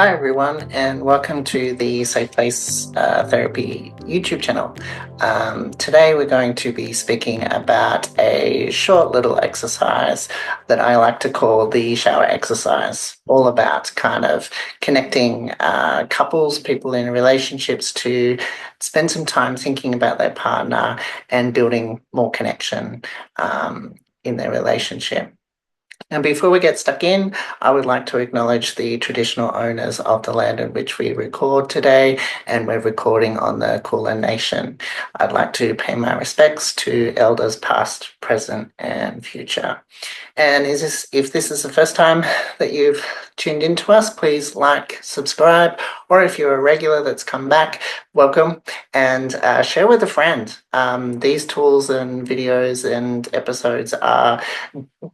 Hi everyone, and welcome to the Safe Place Therapy YouTube channel. Today we're going to be speaking about a short little exercise that I like to call the shower exercise, all about kind of connecting couples, people in relationships to spend some time thinking about their partner and building more connection in their relationship. And before we get stuck in, I would like to acknowledge the traditional owners of the land in which we record today, and we're recording on the Kulin Nation. I'd like to pay my respects to elders past, present, and future. And if this is the first time that you've tuned into us, please like, subscribe, or if you're a regular that's come back, welcome, and share with a friend. These tools and videos and episodes are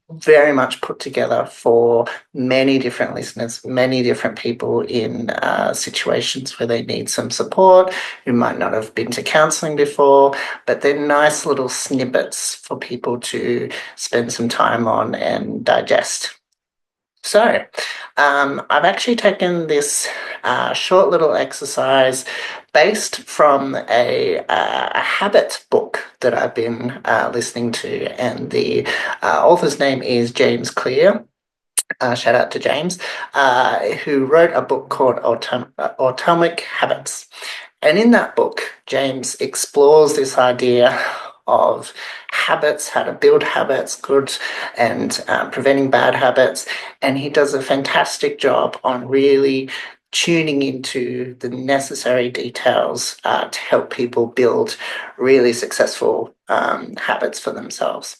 very much put together for many different listeners, many different people in situations where they need some support, who might not have been to counselling before, but they're nice little snippets for people to spend some time on and digest. So, I've actually taken this short little exercise based from a habit book that I've been listening to, and the author's name is James Clear. Shout out to James, who wrote a book called Atomic Habits. And in that book, James explores this idea of habits, how to build habits, good and preventing bad habits. And he does a fantastic job on really tuning into the necessary details to help people build really successful habits for themselves.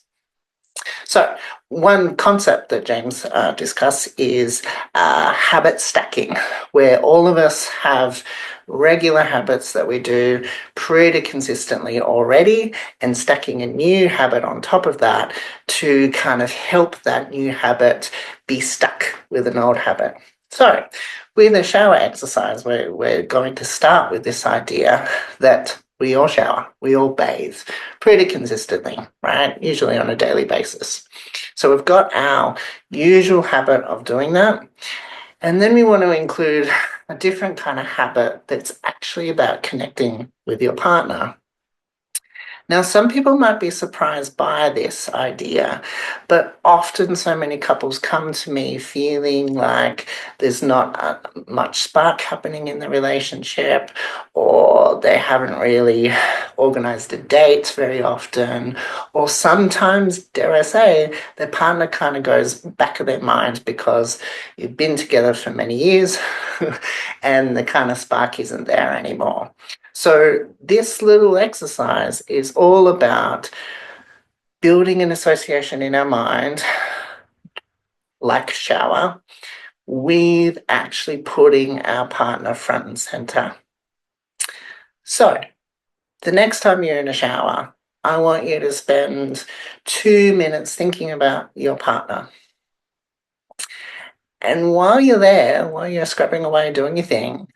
So one concept that James discussed is habit stacking, where all of us have regular habits that we do pretty consistently already, and stacking a new habit on top of that to kind of help that new habit be stuck with an old habit. So with a shower exercise, we're going to start with this idea that we all shower, we all bathe pretty consistently, right? Usually on a daily basis. So we've got our usual habit of doing that. And then we want to include a different kind of habit that's actually about connecting with your partner. Now, some people might be surprised by this idea, but often so many couples come to me feeling like there's not much spark happening in the relationship, or they haven't really organized a date very often, or sometimes, dare I say, their partner kind of goes back of their mind because you've been together for many years and the kind of spark isn't there anymore. So this little exercise is all about building an association in our mind, like shower, with actually putting our partner front and center. So the next time you're in a shower, I want you to spend 2 minutes thinking about your partner. And while you're there, while you're scrubbing away doing your thing,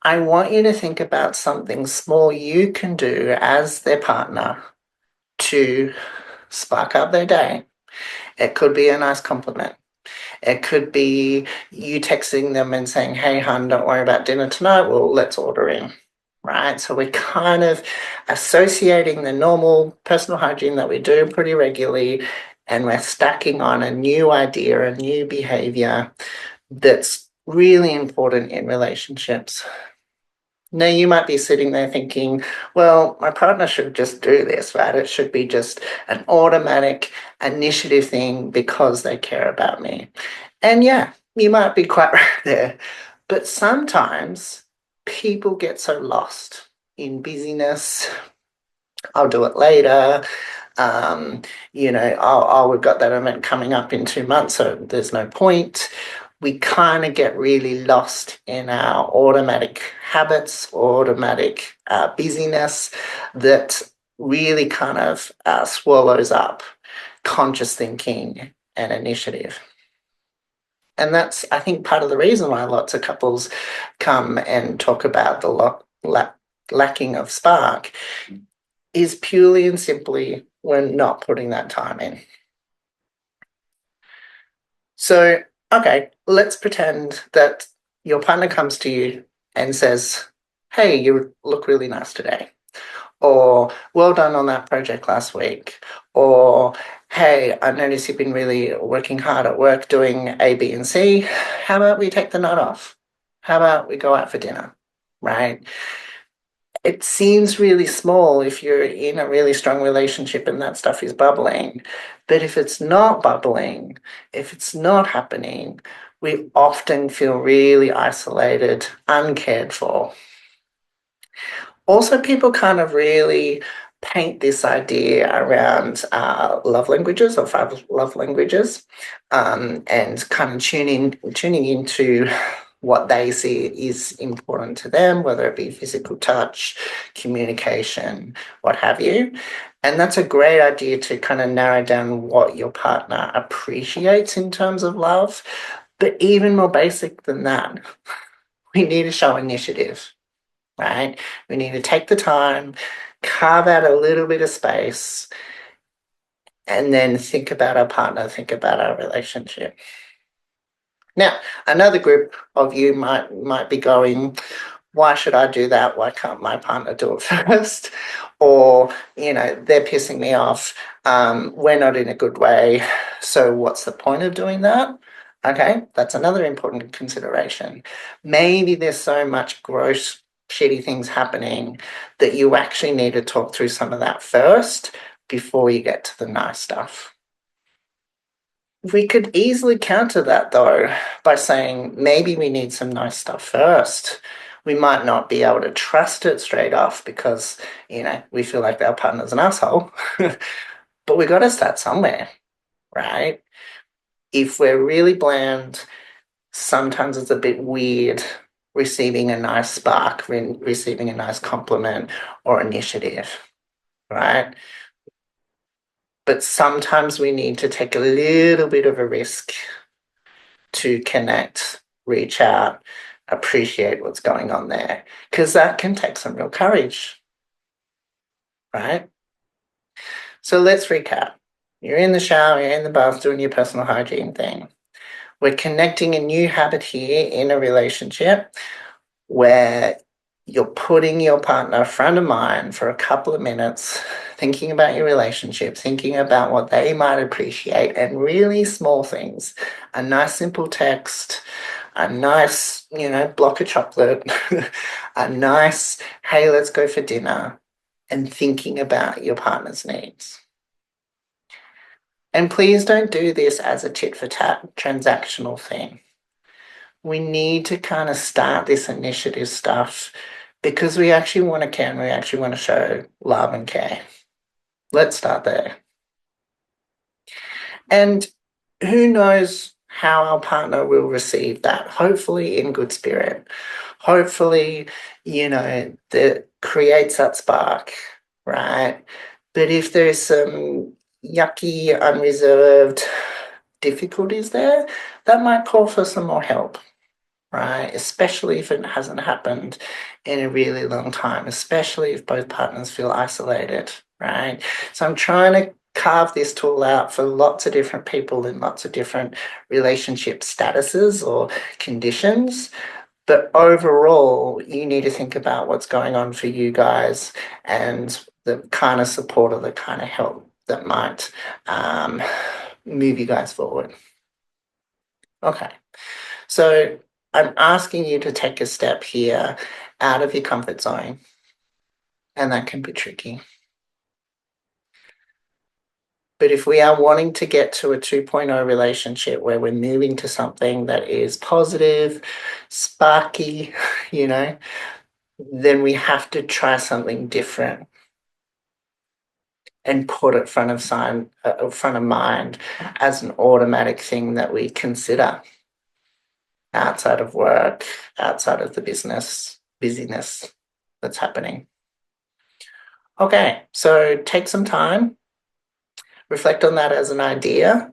I want you to think about something small you can do as their partner to spark up their day. It could be a nice compliment. It could be you texting them and saying, hey, hun, don't worry about dinner tonight. Well, let's order in, right? So we're kind of associating the normal personal hygiene that we do pretty regularly, and we're stacking on a new idea, a new behavior that's really important in relationships. Now, you might be sitting there thinking, well, my partner should just do this, right? It should be just an automatic initiative thing because they care about me. And yeah, you might be quite right there. But sometimes people get so lost in busyness. I'll do it later. We've got that event coming up in 2 months, so there's no point. We kind of get really lost in our automatic habits, automatic busyness that really kind of swallows up conscious thinking and initiative. And that's, I think, part of the reason why lots of couples come and talk about the lacking of spark is purely and simply we're not putting that time in. So, okay, let's pretend that your partner comes to you and says, "Hey, you look really nice today," or "Well done on that project last week," or "Hey, I noticed you've been really working hard at work doing A, B, and C. How about we take the night off? How about we go out for dinner?" Right? It seems really small if you're in a really strong relationship and that stuff is bubbling. But if it's not bubbling, if it's not happening, we often feel really isolated, uncared for. Also, people kind of really paint this idea around love languages or five love languages, and kind of tuning into what they see is important to them, whether it be physical touch, communication, what have you. And that's a great idea to kind of narrow down what your partner appreciates in terms of love. But even more basic than that, we need to show initiative, right? We need to take the time, carve out a little bit of space, and then think about our partner, think about our relationship. Now, another group of you might be going, "Why should I do that? Why can't my partner do it first?" Or, they're pissing me off. We're not in a good way. So what's the point of doing that? Okay, that's another important consideration. Maybe there's so much gross, shitty things happening that you actually need to talk through some of that first before you get to the nice stuff. We could easily counter that though by saying maybe we need some nice stuff first. We might not be able to trust it straight off because, we feel like our partner's an asshole, but we got to start somewhere, right? If we're really bland, sometimes it's a bit weird receiving a nice spark, receiving a nice compliment or initiative, right? But sometimes we need to take a little bit of a risk to connect, reach out, appreciate what's going on there, because that can take some real courage, right? So let's recap. You're in the shower, you're in the bath doing your personal hygiene thing. We're connecting a new habit here in a relationship where you're putting your partner front of mind for a couple of minutes, thinking about your relationship, thinking about what they might appreciate, and really small things. A nice simple text, a nice, block of chocolate, a nice, "Hey, let's go for dinner," and thinking about your partner's needs. And please don't do this as a tit for tat transactional thing. We need to kind of start this initiative stuff because we actually want to care and we actually want to show love and care. Let's start there. And who knows how our partner will receive that? Hopefully, in good spirit. Hopefully, that creates that spark, right? But if there's some yucky, unreserved difficulties there, that might call for some more help, right? Especially if it hasn't happened in a really long time, especially if both partners feel isolated, right? So I'm trying to carve this tool out for lots of different people in lots of different relationship statuses or conditions. But overall, you need to think about what's going on for you guys and the kind of support or the kind of help that might move you guys forward. Okay. So I'm asking you to take a step here out of your comfort zone, and that can be tricky. But if we are wanting to get to a 2.0 relationship where we're moving to something that is positive, sparky, you know, then we have to try something different and put it front of mind as an automatic thing that we consider outside of work, outside of the busyness that's happening. Okay, so take some time, reflect on that as an idea.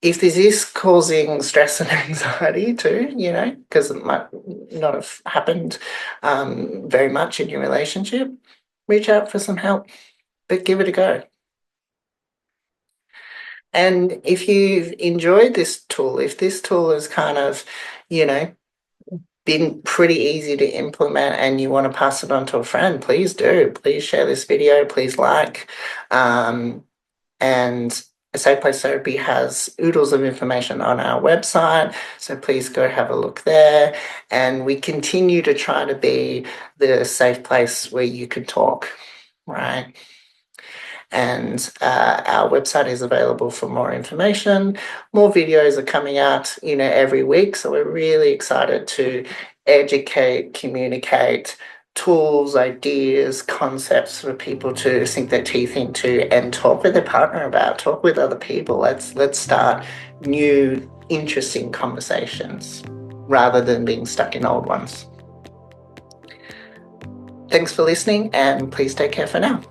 If this is causing stress and anxiety too, because it might not have happened very much in your relationship, reach out for some help, but give it a go. And if you've enjoyed this tool, if this tool is kind of, you know, been pretty easy to implement and you want to pass it on to a friend, please do. Please share this video, please like. And A Safe Place Therapy has oodles of information on our website, so please go have a look there. And we continue to try to be the safe place where you can talk, right? And our website is available for more information. More videos are coming out, every week. So we're really excited to educate, communicate tools, ideas, concepts for people to sink their teeth into and talk with their partner about, talk with other people. Let's start new, interesting conversations rather than being stuck in old ones. Thanks for listening, and please take care for now.